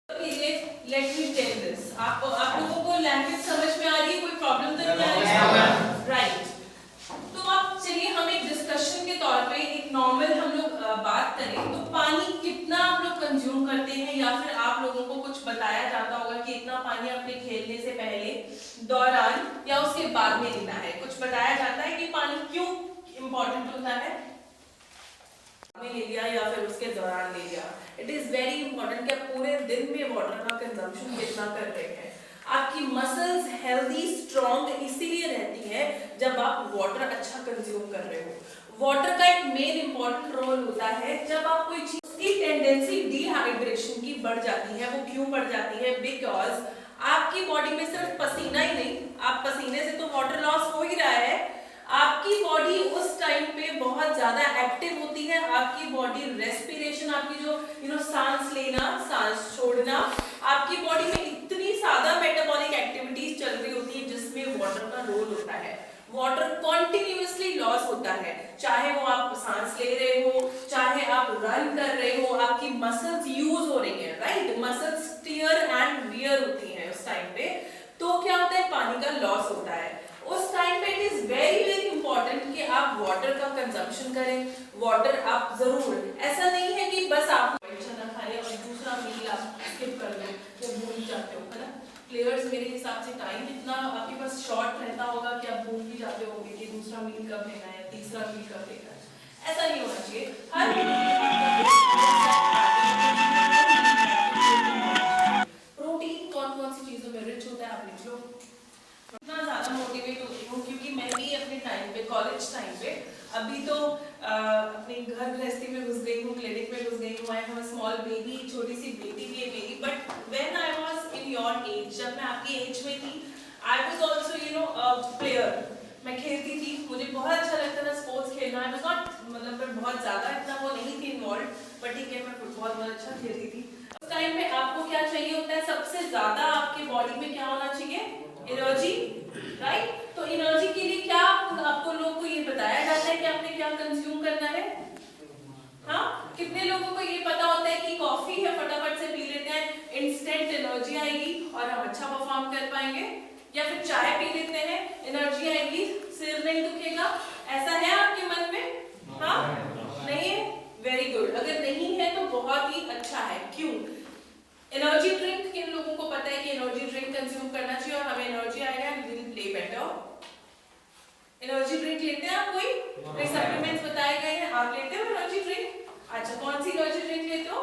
Let me tell this. आप लोगों को लैंग्वेज समझ में आ रही है? कोई प्रॉब्लम तो नहीं आ रही है? राइट। तो आप चलिए हम एक डिस्कशन के तौर पे एक नॉर्मल हम लोग बात करें तो पानी कितना आप लोग कंज्यूम करते हैं, या फिर आप लोगों को कुछ बताया जाता होगा कि इतना पानी अपने खेलने से पहले, दौरान या उसके बाद में लेना है। कुछ बताया जाता है कि पानी क्यों इम्पोर्टेंट होता है, में ले लिया या फिर उसके दौरान ले लिया। इट इज वेरी इंपॉर्टेंट कि आप पूरे दिन में वाटर का कंजम्पशन कितना कर रहे हैं। आपकी मसल्स हेल्दी स्ट्रॉन्ग इसीलिए रहती है जब आप वाटर अच्छा कंज्यूम कर रहे हो। वाटर का एक मेन इंपॉर्टेंट रोल होता है जब आप कोई चीज की टेंडेंसी डिहाइड्रेशन की बढ़ जाती है। वो क्यों बढ़ जाती है? बिकॉज आपकी बॉडी में सिर्फ पसीना ही नहीं, आप पसीने से तो वाटर लॉस हो ही रहा है, आपकी बॉडी उस टाइम पे बहुत ज्यादा एक्टिव होती है। आपकी बॉडी रेस्पिरेशन, आपकी जो सांस लेना सांस छोड़ना, आपकी बॉडी में इतनी ज्यादा मेटाबॉलिक एक्टिविटीज चल रही होती है जिसमें वाटर का रोल होता है। वाटर कॉन्टिन्यूसली लॉस होता है, चाहे वो आप सांस ले रहे हो, चाहे आप रन कर रहे हो, आपकी मसल्स यूज हो रही है, right? Muscles tier and wear होती है उस टाइम पे। तो क्या होता है? पानी का लॉस होता है उस टाइम पे। It is very very important कि आप वाटर का कंजम्पशन करें। वाटर आप जरूर, ऐसा नहीं है कि बस आप ना खाएं और दूसरा मील आप स्किप कर लो या भूल जाते हो, है ना? प्लेयर्स मेरे हिसाब से टाइम इतना आपके पास शॉर्ट रहता होगा कि आप भूल भी जाते होंगे कि दूसरा मील कब लेना है, तीसरा मील कब लेना है। ऐसा नहीं होना चाहिए। प्रोटीन कौन कौन सी चीजों में रिच होता है आप लिख लो। इतना ज्यादा मोटिवेट होती हूँ क्योंकि मैं भी अपने टाइम पे, कॉलेज टाइम पे, अभी तो अपने घर गृहस्थी में घुस गई हूँ, क्लिनिक में घुस गई हूँ। I have a small baby, छोटी सी बेटी भी है मेरी। But when I was in your age, जब मैं आपकी एज में थी, आई वाज आल्सो प्लेयर। मैं खेलती थी, मुझे बहुत अच्छा लगता था स्पोर्ट्स खेलना। आई वाज नॉट, मतलब मैं बहुत ज्यादा इतना वो नहीं थी इन्वॉल्व, बट ठीक है, मैं फुटबॉल बहुत अच्छा खेलती थी। उस टाइम पे आपको क्या चाहिए होता है? सबसे ज्यादा आपके बॉडी में क्या होना चाहिए? Energy, right? तो एनर्जी के लिए क्या आपको लोग को ये बताया जाता है कि आपने क्या कंज्यूम करना है? हाँ, कितने लोगों को ये पता होता है कि कॉफी है, फटाफट से पी लेते हैं, इंस्टेंट एनर्जी आएगी और हम अच्छा परफॉर्म कर पाएंगे? या फिर चाय पी लेते हैं, एनर्जी आएगी, सिर नहीं दुखेगा? ऐसा है आपके मन में? हाँ, नहीं है? Very good. अगर नहीं है तो बहुत ही अच्छा है। क्यों? एनर्जी ड्रिंक, किन लोगों को पता है कि एनर्जी ड्रिंक कंज्यूम करना चाहिए और हमें एनर्जी आएगा and we will play better? Energy drink लेते हैं आप? कोई सप्लीमेंट्स बताए गए हैं, आप लेते हो एनर्जी ड्रिंक? अच्छा, कौन सी एनर्जी ड्रिंक लेते हो?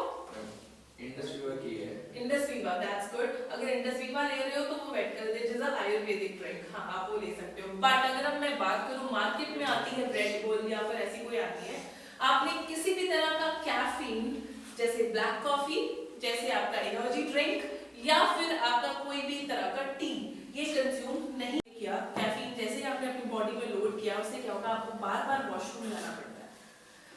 इंडस वीवा की है। Indus Viva, that's good. अगर इंडस वीवा ले रहे हो तो वो it is a Ayurvedic drink, हाँ आप वो ले सकते हो। बट अगर अब मैं बात करूं, मार्केट में आती है रेड बुल या फिर ऐसी कोई आती है, आपने किसी भी तरह का कैफीन, जैसे ब्लैक कॉफी, जैसे आपका एनर्जी ड्रिंक या फिर आपका कोई भी तरह का टी, ये कंज्यूम नहीं किया। कैफीन जैसे आपने अपनी बॉडी में लोड किया, उससे क्या होगा? आपको बार बार वॉशरूम जाना पड़ता है।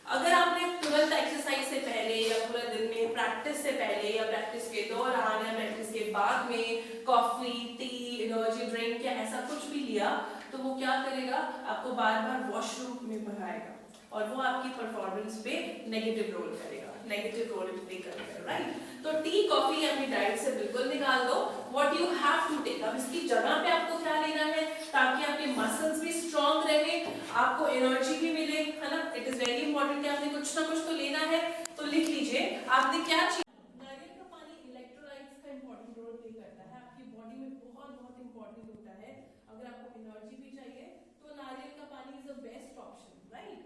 अगर आपने तुरंत एक्सरसाइज से पहले या पूरे दिन में, प्रैक्टिस से पहले या प्रैक्टिस के दौरान या प्रैक्टिस के बाद में कॉफी, टी, एनर्जी ड्रिंक या ऐसा कुछ भी लिया, तो वो क्या करेगा? आपको बार बार वॉशरूम में भगाएगा और वो आपकी परफॉर्मेंस पे नेगेटिव रोल करेगा, नेगेटिव रोल प्ले करेगा, राइट? तो टी कॉफी अपनी डाइट से बिल्कुल निकाल दो। What you have to take, अब इसकी जगह पे आपको क्या लेना है ताकि आपके मसल्स भी स्ट्रांग रहे, आपको एनर्जी भी मिले, है ना? इट इज वेरी इंपॉर्टेंट कि आपने कुछ ना कुछ तो लेना है। तो लिख लीजिए आपने क्या चीज। नारियल का पानी इलेक्ट्रोलाइट्स का इंपॉर्टेंट रोल प्ले करता है आपकी बॉडी में, बहुत बहुत इंपॉर्टेंट होता है। अगर आपको एनर्जी भी चाहिए तो नारियल का पानी is the best option, right?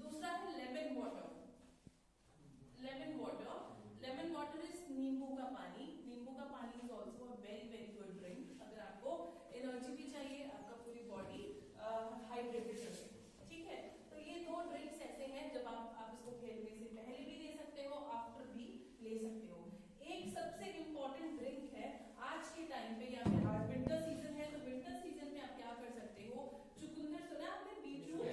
दूसरा है lemon water. Lemon water, lemon water is नींबू का पानी। नींबू का पानी is also a very very good drink अगर आपको एनर्जी भी चाहिए, आपका पूरी बॉडी हाइड्रेटेड रहे, ठीक है? तो ये दो ड्रिंक्स ऐसे हैं जब आप इसको खेलने से पहले भी ले सकते हो, आफ्टर भी ले सकते हो। एक सबसे इंपॉर्टेंट ड्रिंक है आज के टाइम पे, या फिर आज विंटर सीजन है तो विंटर सीजन में आप क्या कर सकते हो? चुकंदर, सुना आपने? Beetroot,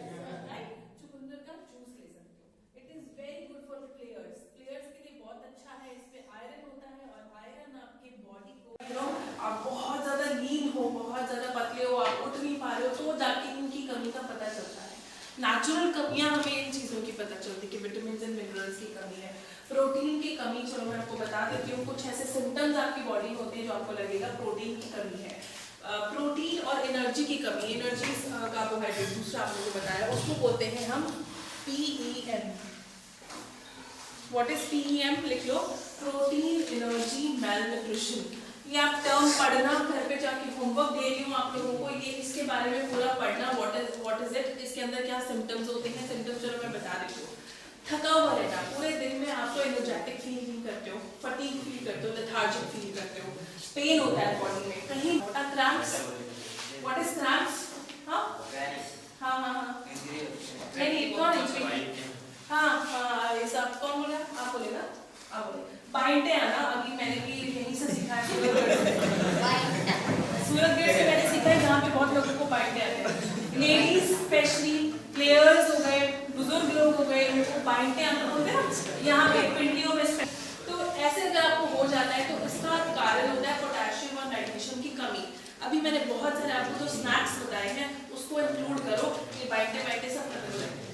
right? चुकंदर का जूस ले सकते हो। It is very good for players, players के लिए बहुत अच्छा है। इसमें आयरन होता है और आयरन आपके बॉडी को, आप बहुत ज्यादा लीन हो, बहुत ज्यादा पतले हो, आप उठ नहीं पा रहे हो, तो जाके इनकी कमी का पता चलता है। नेचुरल कमियां हमें इन चीजों की पता चलती है कि विटामिन एंड मिनरल्स की कमी है। प्रोटीन प्रोटीन की कमी, चलो मैं आपको बता देती हूँ कुछ ऐसे सिम्टम्स आपकी बॉडी में होते हैं जो आपको लगेगा प्रोटीन की कमी है। प्रोटीन और एनर्जी की कमी, एनर्जी कार्बोहाइड्रेट दूसरा आपने जो बताया उसको बोलते हैं हम PEM। व्हाट इज PEM लिख लो, प्रोटीन एनर्जी मैलन्यूट्रिशन। ये आप टर्म पढ़ना, घर पे जाके होमवर्क दे रही हूँ आप लोगों को, ये इसके बारे में पूरा पढ़ना, व्हाट इज इट, इसके अंदर क्या सिम्टम्स होते हैं। सिम्टम्स चलो मैं बता देती हूँ। थका हुआ रहना, पूरे दिन में आप तो एनर्जेटिक फील नहीं करते हो, फटीग फील करते हो, लेथार्जिक फील करते हो, पेन होता है बॉडी में, कहीं क्रैम्प्स। What is cramps? हाँ हाँ हाँ हाँ नहीं कौन इंजरी? हाँ ये सब कौन बोला? आप बोलेगा, आप बोले बाइंटे आना। अभी मैंने भी यहीं से सीखा है, सूरतगढ़ से मैंने सीखा है, जहाँ पे बहुत लोगों को बाइंटे आते हैं। लेडीज स्पेशली, प्लेयर्स हो गए, बुजुर्ग लोग हो गए, उनको बाइंटे आना बोलते हैं ना, यहाँ पे पिंडियों में। तो ऐसे अगर आपको हो जाता है तो इसका कारण होता है पोटेशियम और मैग्नीशियम की कमी। अभी मैंने बहुत सारे आपको जो स्नैक्स बताए हैं उसको इंक्लूड करो, ये बाइंटे सब खत्म हो जाएंगे।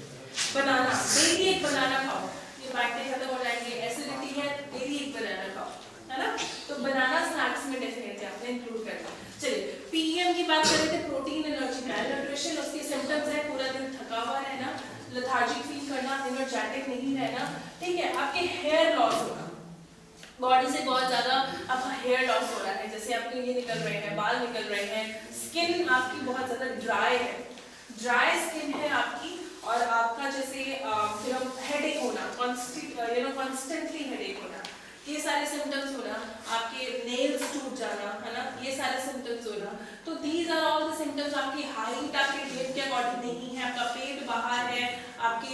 बनाना, डेली एक बनाना खाओ, ये बाइंटे खत्म हो जाएंगे। एसिडिटी है, डेली एक बनाना खाओ, है ना। तो बनाना स्नैक्स में डेफिनेटली आपने इंक्लूड करना। चलिए PEM की बात कर रहे थे, प्रोटीन एनर्जी मैलन्यूट्रिशन। उसके सिम्टम्स है पूरा दिन थका हुआ रहना, लेथार्जिक फील करना, एनर्जेटिक नहीं रहना, ठीक है। आपके हेयर लॉस होना, बॉडी से बहुत ज्यादा आपका हेयर लॉस हो रहा है, जैसे आपके ये निकल रहे हैं, बाल निकल रहे हैं, स्किन आपकी बहुत ज्यादा ड्राई है, ड्राई स्किन है आपकी। और आपका जैसे हेडेक होना, कॉन्स्टेंटली हेडेक होना, ये सारे सिम्टम्स होना, आपके नेल्स टूट जाना, है ना, ये सारे सिम्टम्स होना। तो these are all the symptoms. आपकी हाइट आपके वेट के अकॉर्डिंग नहीं है, आपका पेट बाहर है, आपके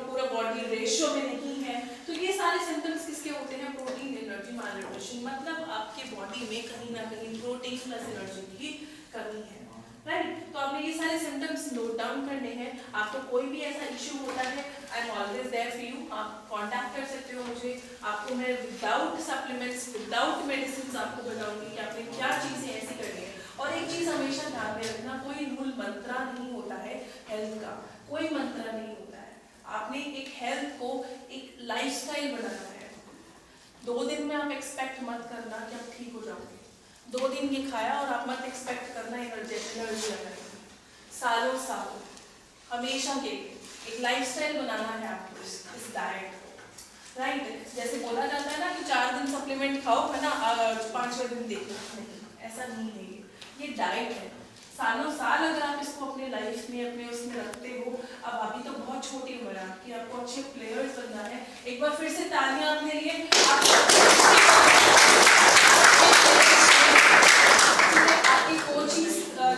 पूरा बॉडी रेशियो में नहीं है, तो ये सारे सिम्टम्स किसके होते हैं? Protein energy malnutrition. मतलब आपके बॉडी में कहीं ना कहीं प्रोटीन प्लस एनर्जी की कमी है, राइट। तो आपने ये सारे सिम्टम्स नोट डाउन करने हैं। आपको कोई भी ऐसा इश्यू होता है, I am always there for you, आप कांटेक्ट कर सकते हो मुझे। आपको मैं विदाउट सप्लीमेंट्स, विदाउट मेडिसिन आपको बताऊंगी कि आपने क्या चीजें ऐसी करनी है। और एक चीज हमेशा ध्यान में रखना, कोई मूल मंत्रा नहीं होता है हेल्थ का, कोई मंत्रा नहीं होता है। आपने एक हेल्थ को एक लाइफस्टाइल बनाना है। 2 दिन में आप एक्सपेक्ट मत करना कि आप ठीक हो जाओगे। 2 दिन ये खाया और आप मत एक्सपेक्ट करना एनर्जी लगाएगी। सालों साल हमेशा के एक लाइफस्टाइल बनाना है आपको इस डाइट को, राइट। जैसे बोला जाता है ना कि 4 दिन सप्लीमेंट खाओ, है ना, 5वें दिन देखना, नहीं, ऐसा नहीं है। ये डाइट है, सालों साल अगर आप इसको अपने लाइफ में, अपने उसमें रखते हो। अब अभी तो बहुत छोटी उम्र है आपकी, आपको अच्छे प्लेयर्स बनना है। एक बार फिर से तालियां अपने लिए। आपकी कोचिंग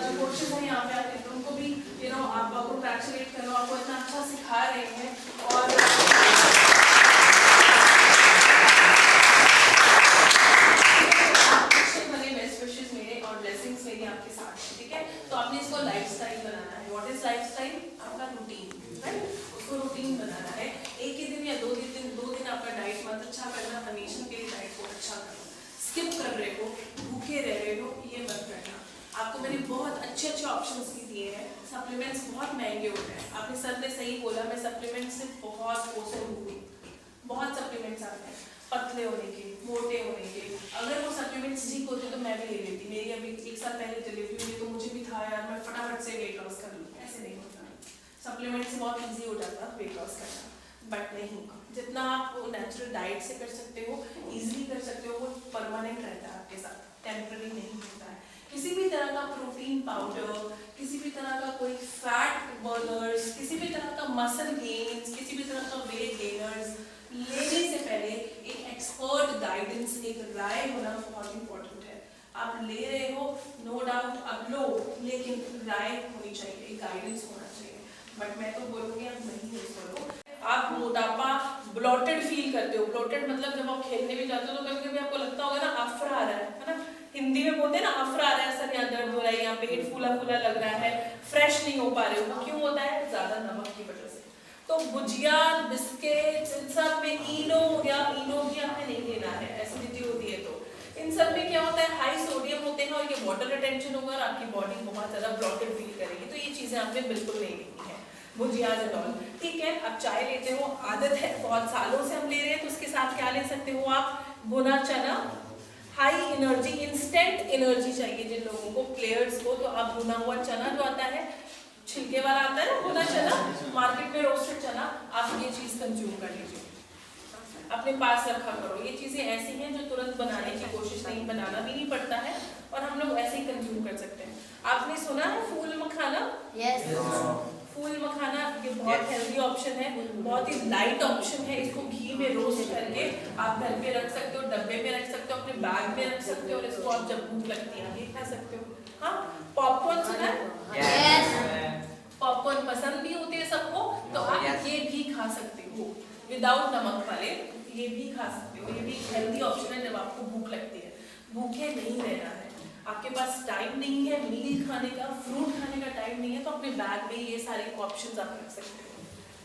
जो कोचेस हैं यहाँ पे आते हैं उनको भी आप कंग्रेचुलेट करो, आपको इतना अच्छा सिखा रहे हैं। और बेस्ट विशेस मेरे और ब्लेसिंग्स मेरी आपके साथ हैं, ठीक है। तो आपने इसको लाइफस्टाइल बनाना है। What is lifestyle? आपका रूटीन, राइट। उसको रूटीन बनाना है। एक ही दिन या 2 दिन आपका डाइट मत अच्छा करना, हमेशा के लिए डाइट को अच्छा करना। स्किप कर रहे हो, भूखे रह रहे हो, ये मत करना। आपको मैंने बहुत अच्छे ऑप्शंस भी दिए हैं। सप्लीमेंट्स बहुत महंगे होते हैं, आपने सर ने सही बोला, मैं सप्लीमेंट से बहुत कोसों हुई। बहुत सप्लीमेंट्स आते हैं पतले होने के, मोटे होने के। अगर वो सप्लीमेंट्स ठीक होते तो मैं भी ले लेती। मेरी अभी 1 साल पहले डिलीवरी हुई तो मुझे भी था यार, मैं फटाफट से वेट लॉस कर लूँ। ऐसे नहीं होता, सप्लीमेंट से बहुत ईजी हो जाता वेट लॉस करना, बट नहीं। जितना आप नेचुरल डाइट से कर सकते हो, इजीली कर सकते हो, वो परमानेंट रहता है आपके साथ, टेम्पररी नहीं होता है। किसी भी तरह का प्रोटीन पाउडर, किसी भी तरह का कोई फैट बर्नर्स, किसी भी तरह का मसल गेन्स, किसी भी तरह का वेट गेनर्स लेने से पहले एक एक्सपर्ट गाइडेंस, एक राय होना बहुत इंपॉर्टेंट है। आप ले रहे हो, नो डाउट अब लो, लेकिन राय होनी चाहिए, एक गाइडेंस होना चाहिए। बट मैं तो बोलूँगी आप नहीं यूज करो। आप मोटापा, ब्लॉटेड फील करते हो। ब्लॉटेड मतलब जब आप खेलने भी जाते हो तो कभी कभी आपको लगता होगा ना अफरा आ रहा है ना, हिंदी में बोलते हैं ना अफरा आ रहा है, सर यहाँ दर्द हो रहा है, यहाँ पेट फूला फूला लग रहा है, फ्रेश नहीं हो पा रहे हो। क्यों होता है? ज्यादा नमक की वजह से। तो भुजिया, बिस्किट, इन सब में इनो भी हमें नहीं लेना है, एसिडिटी होती है तो। इन सब में क्या होता है? हाई सोडियम होते हैं और ये वाटर रिटेंशन होगा और आपकी बॉडी बहुत ज्यादा ब्लॉटेड फील करेगी। तो ये चीजें आपने बिल्कुल नहीं लेनी है, भुजिया एंड ऑल। ठीक है, आप चाय लेते हो, आदत है, बहुत सालों से हम ले रहे हैं, तो उसके साथ क्या ले सकते हो आप? भुना चना। हाई एनर्जी, इंस्टेंट एनर्जी चाहिए जिन लोगों को, प्लेयर्स को, तो आप भुना हुआ चना जो आता है, छिलके वाला आता है ना भुना चना, मार्केट में रोस्टेड चना, आप ये चीज कंज्यूम कर लीजिए, अपने पास रखा करो। ये चीजें ऐसी हैं जो तुरंत बनाने की कोशिश नहीं, बनाना भी नहीं पड़ता है और हम लोग ऐसे ही कंज्यूम कर सकते हैं। आपने सुना है फूल मखाना? यस। फूल मखाना ये बहुत हेल्दी ऑप्शन है, बहुत ही लाइट ऑप्शन है। इसको घी में रोस्ट करके आप घर पे रख सकते हो, डब्बे में रख सकते हो, अपने बैग में रख सकते हो और इसको आप जब भूख लगती है ये खा सकते हो। हाँ, पॉपकॉर्न सुना है? यस। पॉपकॉर्न पसंद भी होती है सबको, तो आप ये भी खा सकते हो विदाउट नमक वाले, ये भी खा सकते हो। ये भी हेल्दी ऑप्शन है जब आपको भूख लगती है, भूखे नहीं रहना है, आपके पास टाइम नहीं है मील खाने का, फ्रूट खाने का टाइम नहीं है, तो अपने बैग में ये सारे ऑप्शंस आप रख सकते हो।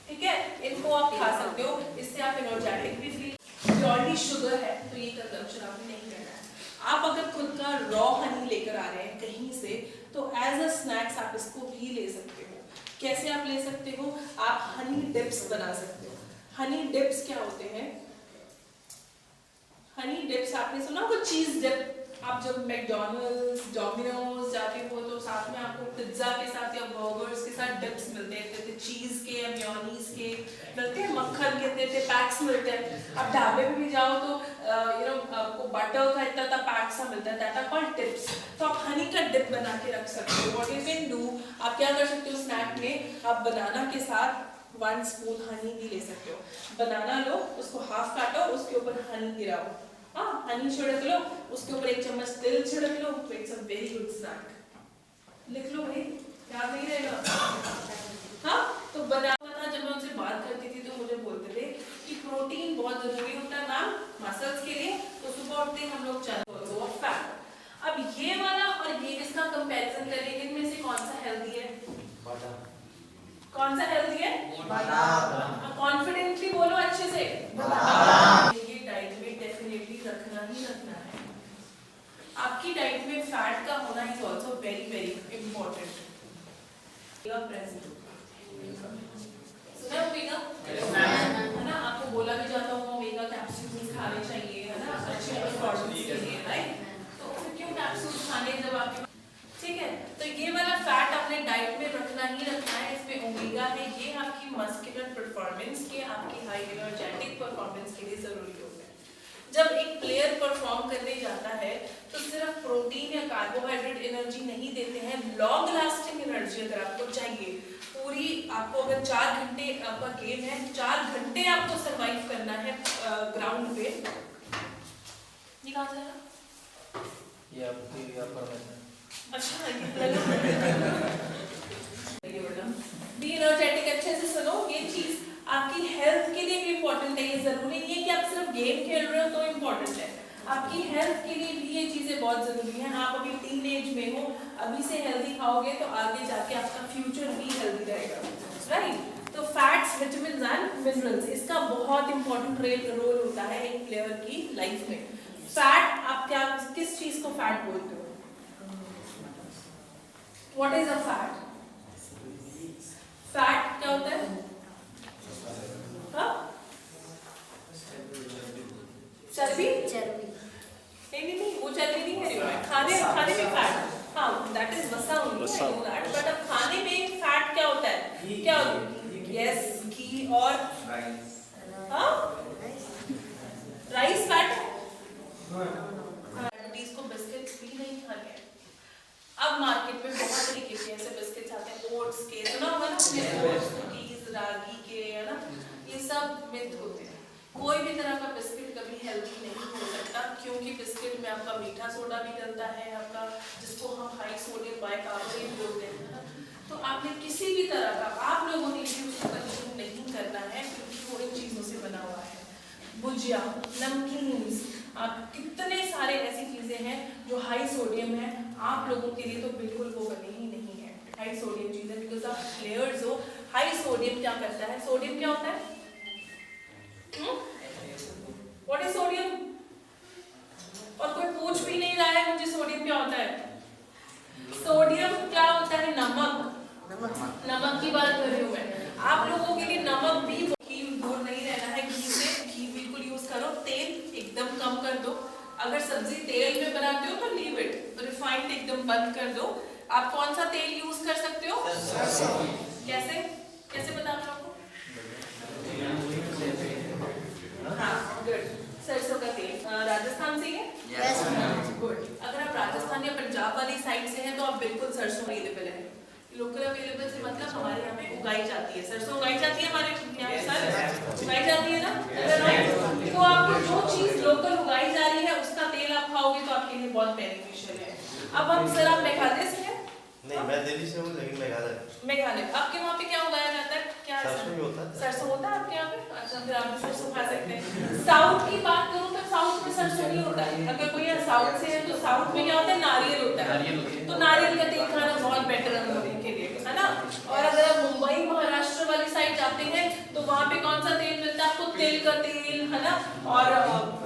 ठीक है, इनको आप खा सकते हो, इससे आप एनर्जेटिक भी फील। प्योरली शुगर है तो ये कंजम्पशन आपने नहीं करना है। आप अगर खुद का रॉ हनी लेकर आ रहे हैं कहीं से, तो एज अ स्नैक्स आप इसको भी ले सकते हो। कैसे आप ले सकते हो? आप हनी डिप्स बना सकते हो। हनी डिप्स क्या होते हैं? हनी डिप्स आपने सुना होगा, चीज डिप। आप जब मैकडॉनल्ड्स, डोमिनोज जाते हो तो साथ में आपको पिज्जा के साथ या बर्गर्स के साथ डिप्स मिलते हैं, चीज के या मेयोनीज के मिलते हैं, मक्खन के इतने पैक्स मिलते हैं। आप ढाबे में भी जाओ तो आपको बटर का इतना पैक सा मिलता है, दैट आर कॉल्ड डिप्स। तो आप हनी का डिप बना के रख सकते हो। व्हाट यू कैन डू, आप क्या कर सकते हो स्नैक में, आप बनाना के साथ 1 स्पून हनी भी ले सकते हो। बनाना लो, उसको हाफ काटो, उसके ऊपर हनी गिराओ, हाँ हनी छिड़क लो, उसके ऊपर 1 चम्मच तिल छिड़क लो, तो it's a very good snack. लिख लो भाई, याद नहीं रहेगा। हाँ, तो बनाता था जब मैं उनसे बात करती थी तो मुझे बोलते थे कि प्रोटीन बहुत जरूरी होता है मैम मसल्स के लिए, तो सुबह उठते ही हम लोग चलो फैट। अब ये वाला और ये इसका कंपैरिजन करेंगे, इनमें से कौन सा हेल्दी है? कौन सा हेल्दी है? कॉन्फिडेंटली बोलो अच्छे से। ये डाइट में डेफिनेटली रखना ही रखना है। आपकी डाइट में फैट का होना is also very very important. सुना ओमेगा? है ना, आपको बोला भी जाता होगा ओमेगा कैप्सूल्स खाने चाहिए, है ना, अच्छे परफॉर्मेंस के लिए, राइट? तो फिर क्यों कैप्सूल्स खाने जब आपके, ठीक है? तो ये वाला फैट आपने डाइट में रखना ही रखना है। इसमें ओमेगा है, ये आपकी मस्कुलर परफॉर्मेंस के, आपकी हाई एनर्जेटिक परफॉर्मेंस के लिए जरूरी होता है। जब एक प्लेयर परफॉर्म करने जाता है तो सिर्फ प्रोटीन या कार्बोहाइड्रेट एनर्जी नहीं देते हैं, लॉन्ग लास्टिंग एनर्जी अगर आपको चाहिए, पूरी आपको अगर 4 घंटे आपका गेम है, 4 घंटे आपको सरवाइव करना है ग्राउंड पे। ये कहाँ से आया? ये आपकी परमिशन। अच्छा ये बेटा बी एनर्जेटिक, अच्छे से सुनो, ये चीज आपकी हेल्थ के लिए भी इम्पोर्टेंट है। ये जरूरी नहीं है कि आप सिर्फ गेम खेल रहे हो तो इम्पोर्टेंट है, आपकी हेल्थ के लिए भी ये चीजें बहुत जरूरी हैं। आप अभी टीनेज में हो, अभी से हेल्दी खाओगे तो आगे जाके आपका फ्यूचर भी हेल्दी रहेगा, राइट? तो फैट्स, विटामिन्स एंड मिनरल्स, इसका बहुत इंपॉर्टेंट रोल होता है एक प्लेयर की लाइफ में। फैट, आप क्या किस चीज को फैट बोलते हो? What is a fat? Fat क्या होता है? हाँ? चर्बी? नहीं, वो चर्बी नहीं कह रही हूँ मैं, खाने में फैट, हाँ that is वसा only, I know that, but अब खाने में फैट क्या होता है? क्या होता है? Yes, घी और हाँ? राइस फैट है? डायबिटीज को बिस्किट्स भी नहीं खाने। अब मार्केट में बहुत तरीके के ऐसे बिस्किट्स आते हैं, ओट्स के, सुना होगा ना, ओट्स, कुकीज, रागी के, है ना, ये सब मिथ होते हैं। कोई भी तरह का बिस्किट कभी हेल्दी नहीं हो सकता, क्योंकि बिस्किट में आपका मीठा सोडा भी डलता है, आपका जिसको हम हाई सोडियम बाइकार्बोनेट बोलते हैं ना। तो आपने किसी भी तरह का, आप लोगों ने भी उसको कंज्यूम नहीं करना है, क्योंकि वो इन चीजों से बना हुआ है। भुजिया, नमकीन, आप कितने सारे ऐसी चीजें हैं जो हाई सोडियम है, आप लोगों के लिए तो बिल्कुल वो बने ही नहीं है हाई सोडियम चीजें, बिकॉज आप प्लेयर्स हो। हाई सोडियम क्या करता है? सोडियम क्या होता है? What is sodium? और कोई पूछ भी नहीं रहा है मुझे सोडियम क्या होता है। सोडियम क्या होता है? नमक। नमक की बात कर रही हूँ मैं। आप लोगों के लिए अगर सब्जी तेल में बनाते हो तो लीव इट, रिफाइंड एकदम बंद कर दो। आप कौन सा तेल यूज कर सकते हो? कैसे कैसे बता रहा हूँ? हाँ, गुड। सरसों का तेल राजस्थान से है? Yes, ma'am. गुड। अगर आप राजस्थान या पंजाब वाली साइड से हैं तो आप बिल्कुल सरसों अवेलेबल है। लोकल अवेलेबल से मतलब हमारे यहाँ पे उगाई जाती है सरसों, उगाई जाती है हमारे यहाँ पे सर, उगाई जाती है ना? तो आपको जो चीज लोकल उगाई जा रही है उसका तेल आप खाओगे तो आपके लिए बहुत बेनिफिशियल है। अब हम सर, आप मेघालय से हैं? नहीं, मैं दिल्ली से हूँ लेकिन मेघालय। मेघालय, आपके वहाँ पे क्या उगाया जाता है? क्या सरसों भी होता है। सरसों होता है आपके यहाँ पे? अच्छा, फिर आप भी सरसों खा सकते हैं। साउथ की बात करूँ तो साउथ में सरसों नहीं होता है। अगर कोई यहाँ साउथ से है तो साउथ में क्या होता है? नारियल होता है। तो नारियल का तेल खाना बहुत बेटर है हम लोगों के लिए, है ना? और अगर आप मुंबई महाराष्ट्र वाली साइड जाते हैं तो वहाँ पे कौन सा तेल मिलता है आपको? तिल का तेल, है ना? और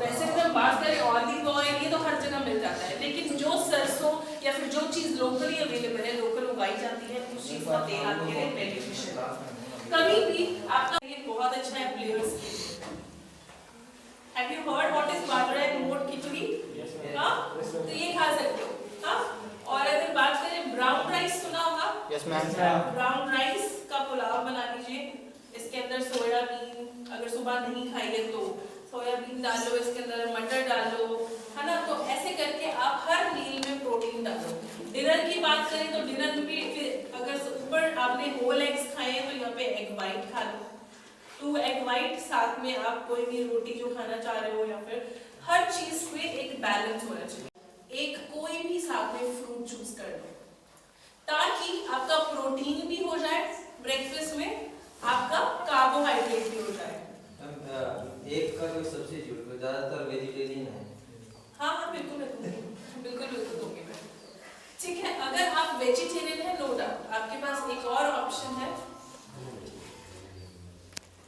वैसे अगर बात करें ऑलिव ऑयल, ये तो हर जगह मिल जाता है, लेकिन जो सरसों या फिर जो चीज लोकली अवेलेबल है, लोकल उगाई जाती है, उस चीज का तेल आपके लिए बेनिफिशियल है। कभी भी आपका ये बहुत अच्छा है प्लेयर्स के लिए। Have you heard what is bajra and मोट खिचड़ी? हाँ, तो ये खा सकते हो। हाँ, और अगर बात करें ब्राउन राइस, सुना होगा? Yes, ma'am. ब्राउन राइस का पुलाव बना लीजिए। इसके अंदर सोयाबीन, अगर सुबह नहीं खाई है तो सोयाबीन डालो, इसके अंदर मटर डालो, है ना? तो ऐसे करके आप हर मील में प्रोटीन डालो। डिनर की बात करें तो डिनर में फिर अगर ऊपर आपने होल एग्स खाए हैं तो यहाँ पे एग वाइट खा लो, 2 एग वाइट, साथ में आप कोई भी रोटी जो खाना चाह रहे हो, या फिर हर चीज में एक बैलेंस होना चाहिए। एक कोई भी साथ में फ्रूट चूज कर लो ताकि आपका प्रोटीन भी हो जाए ब्रेकफास्ट में, आपका कार्बोहाइड्रेट भी हो जाए। एक का कोई सब्स्टिट्यूट, ज्यादातर वेजिटेरियन है। हाँ, बिल्कुल बिल्कुल दूंगी मैं। ठीक है, अगर आप वेजिटेरियन है, नो डाउट आपके पास एक और ऑप्शन है,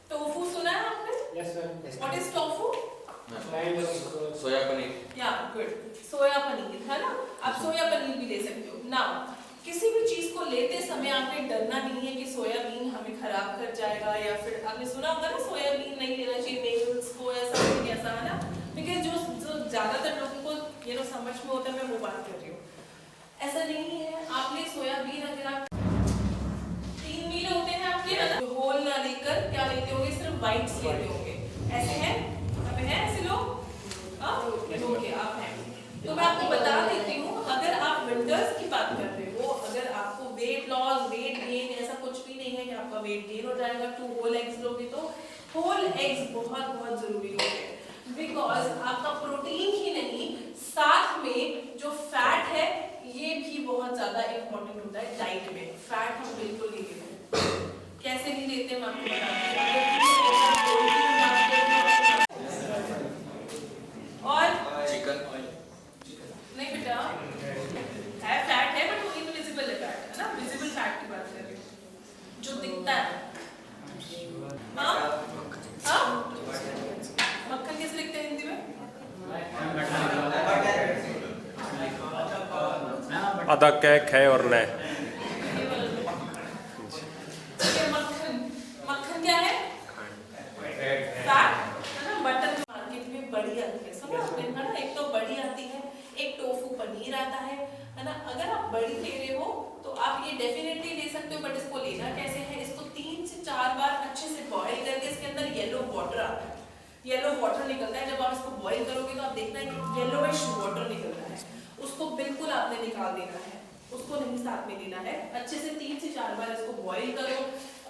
टोफू। सुना है आपने? Yes, ma'am. What is tofu? Kind of सोया पनीर। या गुड, सोया पनीर, है ना? आप सोया पनीर भी ले सकते हो। नाउ, किसी भी चीज को लेते समय आपने डरना नहीं है कि सोयाबीन हमें खराब कर जाएगा, या फिर आपने सुना होगा ना सोयाबीन नहीं लेना चाहिए मेल्स को, ऐसा नहीं, ऐसा, है ना? बिकॉज जो ज्यादातर लोगों को ये समझ में होता है, मैं वो बात कर रही हूँ। ऐसा नहीं है। आपने सोयाबीन, अगर आप 3 मील होते हैं आपके, होल ना लेकर क्या लेते होंगे? सिर्फ वाइट्स लेते होंगे। ऐसे हैं? अब हैं ऐसे लोग? ओके, आप हैं। तो मैं आपको बता देती हूँ, अगर आप विंटर्स की बात कर रहे हो, अगर आपको वेट लॉस, वेट गेन, ऐसा कुछ भी नहीं है कि आपका वेट गेन हो जाएगा, 2 होल एग्स लोगे तो होल एग्स बहुत बहुत जरूरी होते हैं, बिकॉज आपका प्रोटीन ही नहीं, साथ में जो फैट है ये भी बहुत ज्यादा इंपॉर्टेंट होता है डाइट में। फैट हम बिल्कुल नहीं लेते। कैसे नहीं लेते मैं आपको बताती हूँ। और चिकन नहीं बेटा, है फैट है, बट वो इनविजिबल है फैट, है ना? विजिबल फैट की बात कर रही हूँ, जो दिखता है। हाँ हाँ, मक्खन कैसे लिखते हैं हिंदी में? आधा कै खे और नै। मक्खन, मक्खन क्या है? फैट, है ना? बटर मार्केट में बड़ी आती है, समझ आपने, है ना? एक तो बड़ी आती है, एक टोफू पनीर आता है ना? अगर आप बड़ी ले रहे हो तो आप ये डेफिनेटली ले सकते हो, बट इसको लेना कैसे है? इसको 3 से 4 बार अच्छे से बॉईल करके, इसके अंदर येलो वाटर आता है, येलो वाटर निकलता है। जब आप इसको बॉईल करोगे तो आप देखना है कि येलोइश वाटर निकलता है, उसको बिल्कुल आपने निकाल देना है, उसको नहीं साथ में लेना है। अच्छे से 3 से 4 बार इसको बॉईल करो,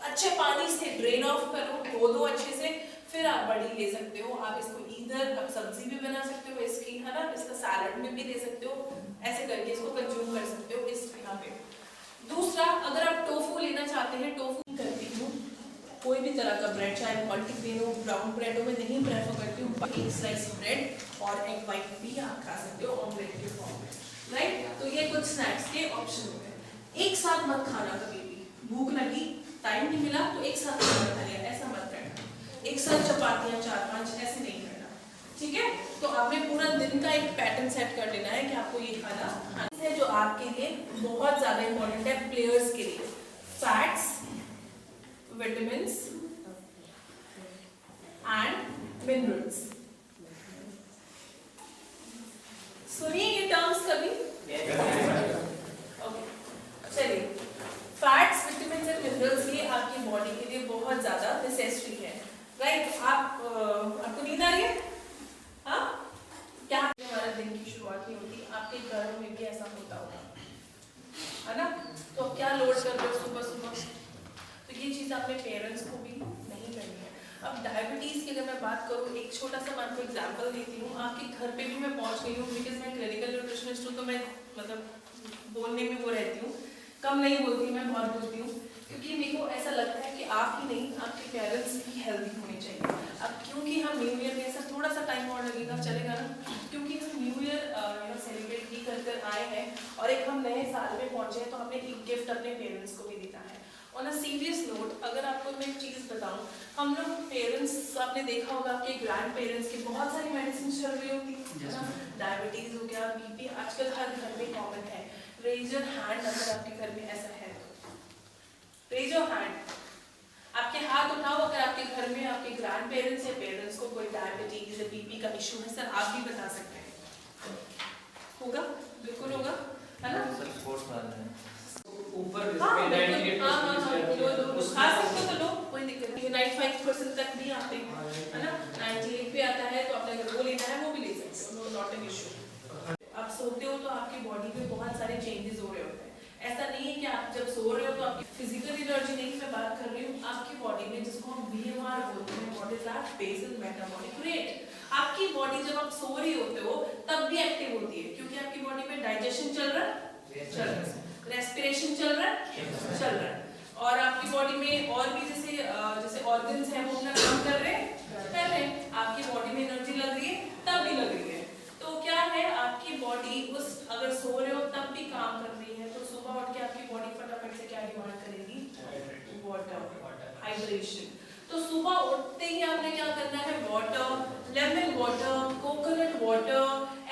अच्छे पानी से ड्रेन ऑफ करो, धो दो अच्छे से, फिर आप बड़ी ले सकते हो। आप इसको इधर आप सब्जी भी बना सकते हो इसकी, है ना? इसका सैलड में भी ले सकते हो, ऐसे करके इसको कंज्यूम कर सकते हो इस यहाँ पे। दूसरा, अगर आप टोफू लेना चाहते हैं, टोफू करती हूँ कोई भी तरह का ब्रेड, चाहे मल्टीग्रेन हो, ब्राउन ब्रेड हो, मैं नहीं प्रेफर करती हूँ। एक स्लाइस ब्रेड और एग वाइट भी आप खा सकते हो ऑमलेट के फॉर्म में, राइट? तो ये कुछ स्नैक्स के ऑप्शन होते हैं। एक साथ मत खाना कभी भी, भूख लगी, टाइम नहीं मिला तो एक साथ खाना खा लिया, ऐसा मत करना। एक साथ चपातियाँ 4-5 ऐसे नहीं करना, ठीक है? तो आपने पूरा दिन का एक पैटर्न सेट कर लेना है कि आपको ये खाना है, जो आपके लिए बहुत ज्यादा इंपॉर्टेंट है प्लेयर्स के लिए। Fats, vitamins and minerals. सुनिए ये टर्म्स कभी। ओके चलिए, फैट्स, विटामिन्स एंड मिनरल्स ये आपकी बॉडी के लिए बहुत ज्यादा नेसेसरी है, राइट। आपको नींद आ रही है? हाँ, क्या हमारा दिन की शुरुआत नहीं होती, आपके घर में भी ऐसा होता होगा, है ना। तो अब क्या लोड कर रहे हो सुबह सुबह, तो ये चीज़ अपने पेरेंट्स को भी नहीं करनी है। अब डायबिटीज़ की अगर मैं बात करूँ, एक छोटा सा मैं आपको एग्जांपल देती हूँ। आपके घर पे भी मैं पहुँच गई हूँ, बिकॉज मैं क्लिनिकल न्यूट्रिशनिस्ट हूँ, तो मैं मतलब बोलने में वो रहती हूँ, कम नहीं बोलती, मैं बहुत बोलती हूँ, क्योंकि मेरे को ऐसा लगता है कि आप ही नहीं, आपके पेरेंट्स भी हेल्दी होने चाहिए। अब क्योंकि हम न्यू ईयर में ऐसा थोड़ा सा टाइम और लगेगा, चलेगा ना, क्योंकि हम न्यू ईयर सेलिब्रेट भी कर कर आए हैं और एक हम नए साल में पहुँचे हैं, तो हमने एक गिफ्ट अपने पेरेंट्स को भी देना है। ऑन अ सीरियस नोट, अगर आपको मैं एक चीज़ बताऊं, हम लोग पेरेंट्स, आपने देखा होगा आपके ग्रैंड पेरेंट्स की बहुत सारी मेडिसिन चल रही होती है ना, डायबिटीज हो गया, बीपी, आजकल हर घर में कॉमन है। रेज योर हैंड अगर आपके घर में ऐसा है, रेज योर हैंड, आपके हाथ उठाओ अगर आपके घर में आपके ग्रैंड पेरेंट्स या पेरेंट्स को कोई डायबिटीज या बीपी का इशू है। सर आप भी बता सकते हैं, होगा, बिल्कुल होगा, है ना। सर स्पोर्ट्स मैन है। ऊपर हाँ, पे 98% लो, खा सकते हो तो लो, कोई दिक्कत नहीं। 95% तक भी आते हैं, है ना। 98 पे आता है, तो आपने अगर वो लेना है वो भी ले सकते हो, नो नॉट एन इशू। आप सोते हो तो आपकी बॉडी में बहुत सारे चेंजेस हो रहे होते हैं। ऐसा नहीं है कि आप जब सो रहे हो तो आपकी फिजिकल एनर्जी नहीं, मैं बात कर रही हूँ आपकी बॉडी में, जिसको हम BMR बोलते हैं, what is that, basal metabolic rate. आपकी बॉडी जब आप सो रही होते हो तब भी एक्टिव होती है, क्योंकि आपकी बॉडी में डाइजेशन चल रहा है, रेस्पिरेशन चल रहा है, और आपकी बॉडी में और भी जैसे ऑर्गन्स हैं वो अपना काम कर रहे हैं, आपकी बॉडी में एनर्जी लग रही है, तब भी लग रही है। तो क्या है, आपकी बॉडी उस, अगर सो रहे हो तब भी काम कर रही है, तो सुबह उठ के आपकी बॉडी फटाफट से क्या डिमांड करेगी, वाटर, हाइड्रेशन। तो सुबह उठते ही आपने क्या करना है, water, lemon water, coconut water,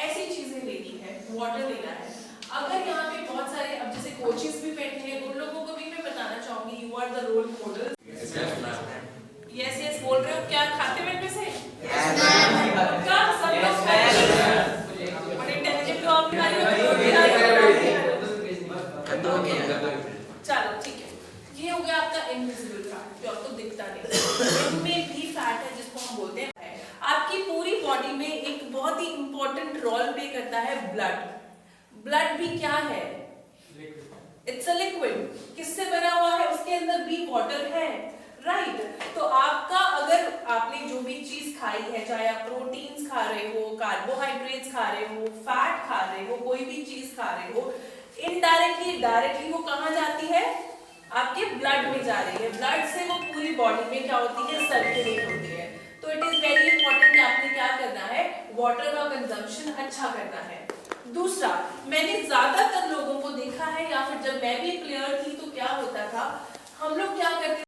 ऐसी चीजें लेनी है, वाटर लेना है। अगर यहाँ पे बहुत सारे, अब जैसे कोचेस भी बैठे हैं, उन लोगों को भी मैं बताना चाहूंगी, you are the role model. Yes yes बोल रहे हो, क्या खाते हैं में से? पक्का सब लोग बड़े इंटेलिजेंट हो आप। चलो ठीक है, ये हो गया आपका इनविजिबल फैट, जो आपको दिखता नहीं। इनमें भी फैट है जिसको हम बोलते हैं, आपकी पूरी बॉडी में एक बहुत ही इंपॉर्टेंट रोल प्ले करता है ब्लड। ब्लड भी क्या है, इट्स अ लिक्विड। किससे बना हुआ है, उसके अंदर भी वाटर है, राइट। तो आपका, अगर आपने जो भी चीज खाई है, चाहे आप प्रोटीन्स खा रहे हो, कार्बोहाइड्रेट्स खा रहे हो, फैट खा रहे हो, कोई भी चीज खा रहे हो, इनडायरेक्टली डायरेक्टली वो कहाँ जाती है, आपके ब्लड में जा रही है। ब्लड से वो पूरी बॉडी में क्या होती है, सर्कुलेट होती है। तो इट इज वेरी इंपॉर्टेंट कि आपने क्या करना है, वाटर का कंजम्पशन अच्छा करना है। दूसरा, मैंने ज्यादातर लोगों को देखा है, या फिर जब मैं भी प्लेयर थी तो क्या होता था, हम लोग क्या करते